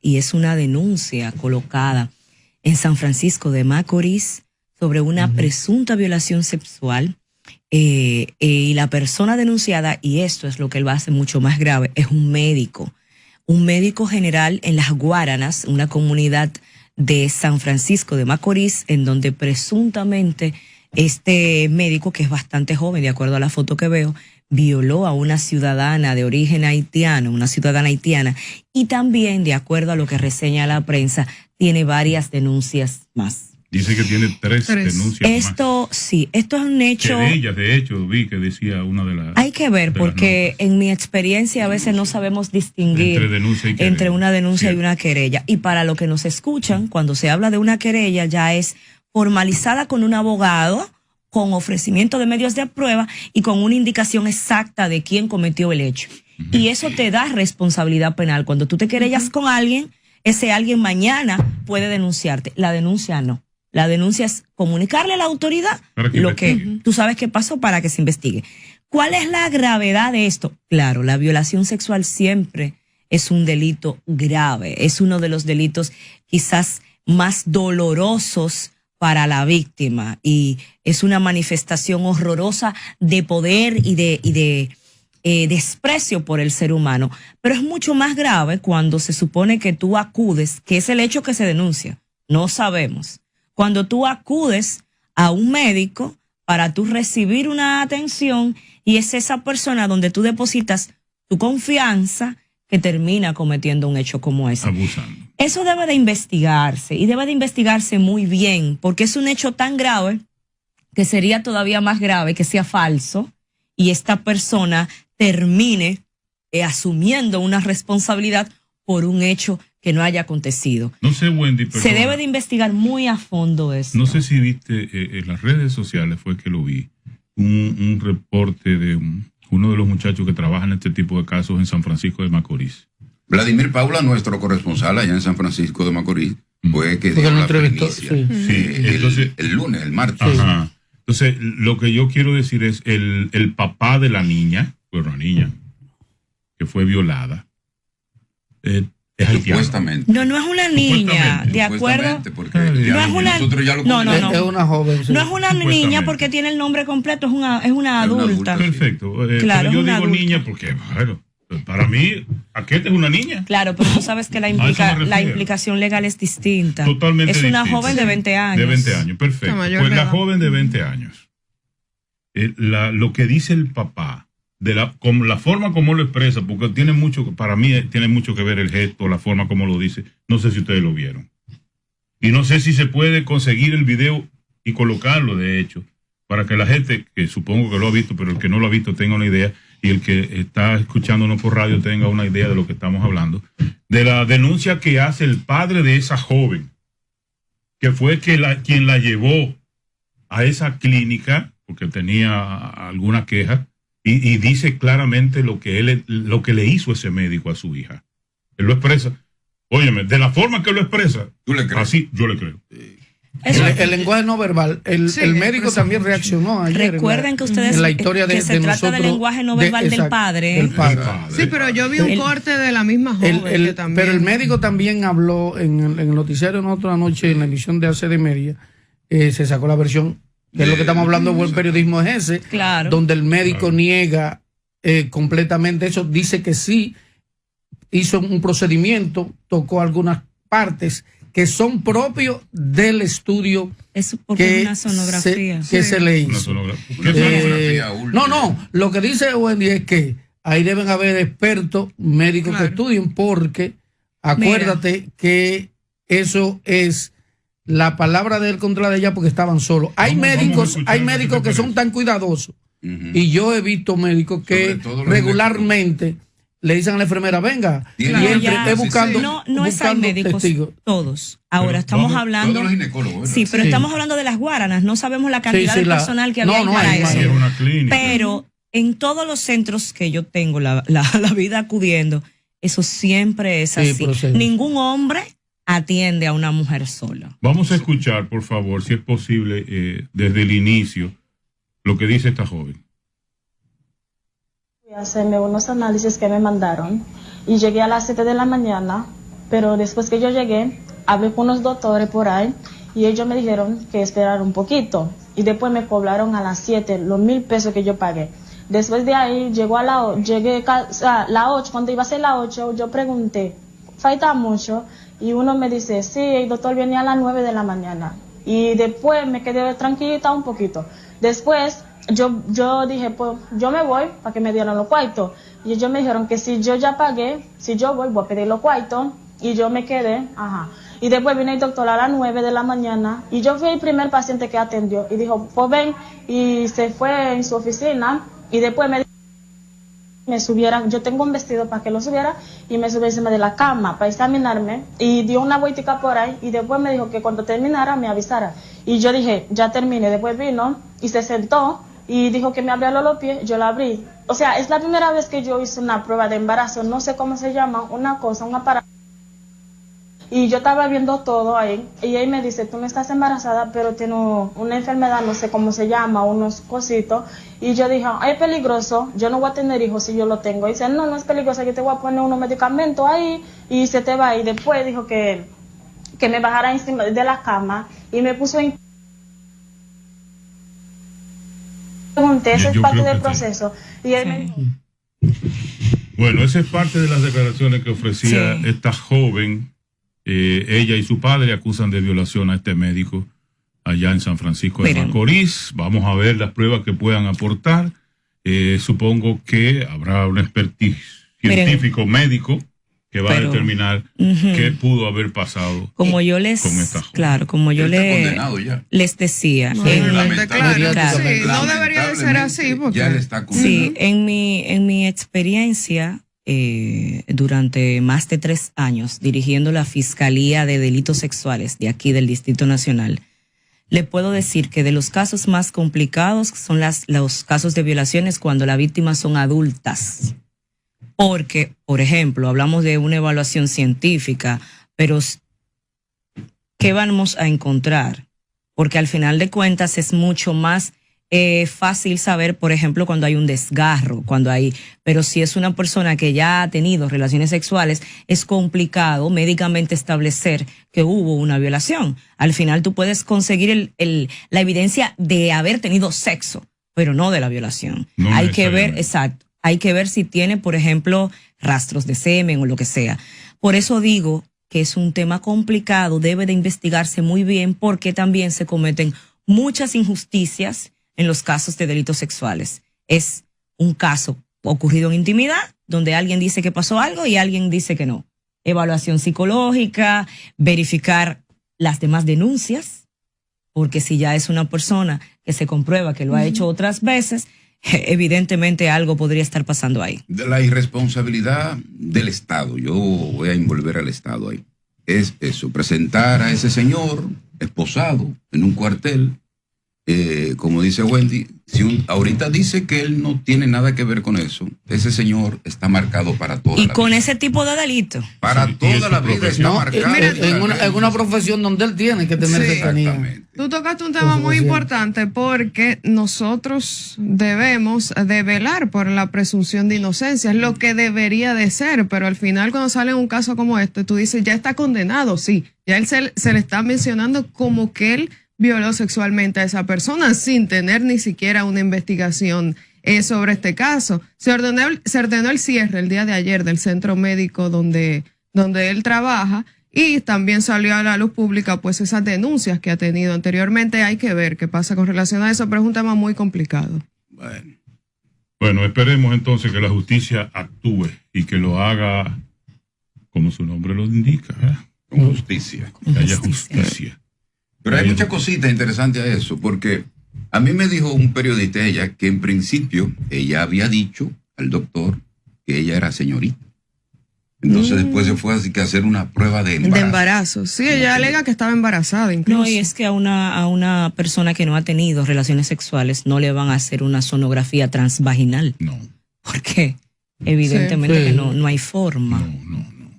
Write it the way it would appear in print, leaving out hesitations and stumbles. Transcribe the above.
y es una denuncia colocada en San Francisco de Macorís sobre una presunta violación sexual. Y la persona denunciada, y esto es lo que lo hace mucho más grave, es un médico general en Las Guaranas, una comunidad de San Francisco de Macorís, en donde presuntamente este médico, que es bastante joven, de acuerdo a la foto que veo, violó a una ciudadana de origen haitiano, una ciudadana haitiana, y también, de acuerdo a lo que reseña la prensa, tiene varias denuncias más. Dice que tiene tres denuncias esto, más. Sí, esto es un hecho. Querellas, de hecho, vi que decía una de las. Hay que ver, porque en mi experiencia a veces no sabemos distinguir entre una denuncia y una querella. Y para los que nos escuchan, cuando se habla de una querella, ya es formalizada con un abogado, con ofrecimiento de medios de prueba y con una indicación exacta de quién cometió el hecho. Y eso te da responsabilidad penal. Cuando tú te querellas con alguien, ese alguien mañana puede denunciarte. La denuncia no. La denuncia es comunicarle a la autoridad lo que tú sabes que pasó para que se investigue. ¿Cuál es la gravedad de esto? Claro, la violación sexual siempre es un delito grave. Es uno de los delitos quizás más dolorosos para la víctima y es una manifestación horrorosa de poder y de desprecio por el ser humano. Pero es mucho más grave cuando se supone que tú acudes, que es el hecho que se denuncia. No sabemos. Cuando tú acudes a un médico para tú recibir una atención y es esa persona donde tú depositas tu confianza que termina cometiendo un hecho como ese. Abusando. Eso debe de investigarse y debe de investigarse muy bien porque es un hecho tan grave que sería todavía más grave que sea falso y esta persona termine asumiendo una responsabilidad por un hecho que no haya acontecido. No sé, Wendy, pero se debe de investigar muy a fondo esto. No sé si viste en las redes sociales, fue que lo vi, un reporte de uno de los muchachos que trabaja en este tipo de casos en San Francisco de Macorís. Vladimir Paula, nuestro corresponsal allá en San Francisco de Macorís, fue que dio la primicia. Entonces, el lunes, el martes. Ajá. Entonces, lo que yo quiero decir es el papá de la niña, fue una niña que fue violada, supuestamente. No es una niña, de acuerdo. No es una, es una joven. Sí. No es una niña porque tiene el nombre completo, es una adulta. Perfecto. Claro, pero yo digo adulta. Niña porque, bueno, para mí, aquella es una niña. Claro, pero tú sabes que la implicación legal es distinta. Totalmente es una distinta. Joven de 20 años. De 20 años, perfecto. Pues la joven de 20 años. Lo que dice el papá, como la forma como lo expresa, porque para mí tiene mucho que ver el gesto, la forma como lo dice. No sé si ustedes lo vieron. Y no sé si se puede conseguir el video y colocarlo, de hecho, para que la gente, que supongo que lo ha visto, pero el que no lo ha visto tenga una idea, y el que está escuchándonos por radio tenga una idea de lo que estamos hablando, de la denuncia que hace el padre de esa joven, que fue quien la llevó a esa clínica, porque tenía alguna queja, y dice claramente lo que le hizo ese médico a su hija. Él lo expresa. Óyeme, de la forma que lo expresa, ¿tú le crees? Así yo le creo. El lenguaje no verbal. El médico también reaccionó ayer. Recuerden que ustedes en la historia que se trata del lenguaje no verbal del padre. Sí, pero yo vi un corte de la misma joven que también. Pero el médico también habló en el noticiario en otra noche, en la emisión de AC de Media, se sacó la versión, que es lo que estamos hablando, buen periodismo es ese, claro, donde el médico niega completamente eso, dice que sí, hizo un procedimiento, tocó algunas partes que son propios del estudio que es una sonografía. Se le hizo. No, lo que dice Wendy es que ahí deben haber expertos médicos que estudien, porque acuérdate que eso es la palabra de él contra la de ella, porque estaban solos. Hay médicos que son tan cuidadosos, y yo he visto médicos que regularmente le dicen a la enfermera, venga, y esté buscando. No es hay médicos, testigos. Todos. Ahora estamos hablando. Todos los ginecólogos, sí, pero estamos hablando de las Guaranas. No sabemos la cantidad de personal que había para eso. Pero en todos los centros que yo tengo la vida acudiendo, eso siempre es así. Ningún hombre atiende a una mujer sola. Vamos a escuchar, por favor, si es posible, desde el inicio, lo que dice esta joven. Hacerme unos análisis que me mandaron y llegué a las 7 de la mañana Pero después que yo llegué, hablé con unos doctores por ahí y ellos me dijeron que esperar un poquito. Y después me cobraron a las 7 los 1,000 pesos que yo pagué. Después de ahí llegué a la 8, cuando iba a ser la 8, yo pregunté, ¿falta mucho? Y uno me dice, sí, el doctor venía a las 9 de la mañana. Y después me quedé tranquilita un poquito. Después yo dije, pues yo me voy para que me dieran los cuartos. Y ellos me dijeron que si yo ya pagué, si yo voy a pedir los cuartos. Y yo me quedé, Y después vino el doctor a las 9 de la mañana y yo fui el primer paciente que atendió. Y dijo, pues ven, y se fue en su oficina y después me subieran, yo tengo un vestido para que lo subiera y me subí encima de la cama para examinarme y dio una vueltica por ahí y después me dijo que cuando terminara me avisara. Y yo dije, ya terminé. Después vino y se sentó y dijo que me abriera los pies, yo la abrí. O sea, es la primera vez que yo hice una prueba de embarazo, no sé cómo se llama, un aparato. Y yo estaba viendo todo ahí y él me dice, tú no estás embarazada, pero tienes una enfermedad, no sé cómo se llama, unos cositos. Y yo dije, es peligroso, yo no voy a tener hijos si yo lo tengo. Y dice, no es peligroso, yo te voy a poner unos medicamentos ahí y se te va. Y después dijo que me bajara encima de la cama y me puso en... Pregunté, eso es parte del proceso. Y él me dijo... Bueno, esa es parte de las declaraciones que ofrecía esta joven. Ella y su padre acusan de violación a este médico allá en San Francisco de Macorís. Vamos a ver las pruebas que puedan aportar. Supongo que habrá un expertise científico médico que va a determinar qué pudo haber pasado como yo les, con esta joven. Claro, como yo les decía. No debería de ser así. Porque... Ya le está condenado. Sí, en mi experiencia... durante más de 3 años dirigiendo la Fiscalía de Delitos Sexuales de aquí del Distrito Nacional, le puedo decir que de los casos más complicados son los casos de violaciones cuando las víctimas son adultas. Porque, por ejemplo, hablamos de una evaluación científica, pero ¿qué vamos a encontrar? Porque al final de cuentas es mucho más fácil saber, por ejemplo, cuando hay un desgarro, pero si es una persona que ya ha tenido relaciones sexuales, es complicado médicamente establecer que hubo una violación. Al final tú puedes conseguir la evidencia de haber tenido sexo, pero no de la violación. No hay que ver, exacto, hay que ver si tiene, por ejemplo, rastros de semen o lo que sea. Por eso digo que es un tema complicado, debe de investigarse muy bien porque también se cometen muchas injusticias en los casos de delitos sexuales. Es un caso ocurrido en intimidad, donde alguien dice que pasó algo y alguien dice que no. Evaluación psicológica, verificar las demás denuncias, porque si ya es una persona que se comprueba que lo ha hecho otras veces, evidentemente algo podría estar pasando ahí. De la irresponsabilidad del Estado, yo voy a envolver al Estado ahí, es eso, presentar a ese señor esposado en un cuartel. Como dice Wendy, ahorita dice que él no tiene nada que ver con eso, ese señor está marcado para toda la vida. Y con ese tipo de delito. Para toda la vida está marcado. En una profesión donde él tiene que tener cercanía. Tú tocaste un tema muy importante porque nosotros debemos de velar por la presunción de inocencia, es lo que debería de ser, pero al final cuando sale un caso como este, tú dices, ya está condenado, sí, ya él se le está mencionando como que él violó sexualmente a esa persona sin tener ni siquiera una investigación sobre este caso. Se ordenó el cierre el día de ayer del centro médico donde él trabaja y también salió a la luz pública pues esas denuncias que ha tenido anteriormente. Hay que ver qué pasa con relación a eso, pero es un tema muy complicado. Bueno, esperemos entonces que la justicia actúe y que lo haga como su nombre lo indica, con justicia. Que haya justicia. Pero hay muchas cositas interesantes a eso, porque a mí me dijo un periodista ella que en principio ella había dicho al doctor que ella era señorita. Entonces después se fue así que a hacer una prueba de embarazo. De embarazo, sí, ella alega que estaba embarazada incluso. No, y es que a una persona que no ha tenido relaciones sexuales no le van a hacer una sonografía transvaginal. No. ¿Por qué? Evidentemente que no hay forma. No.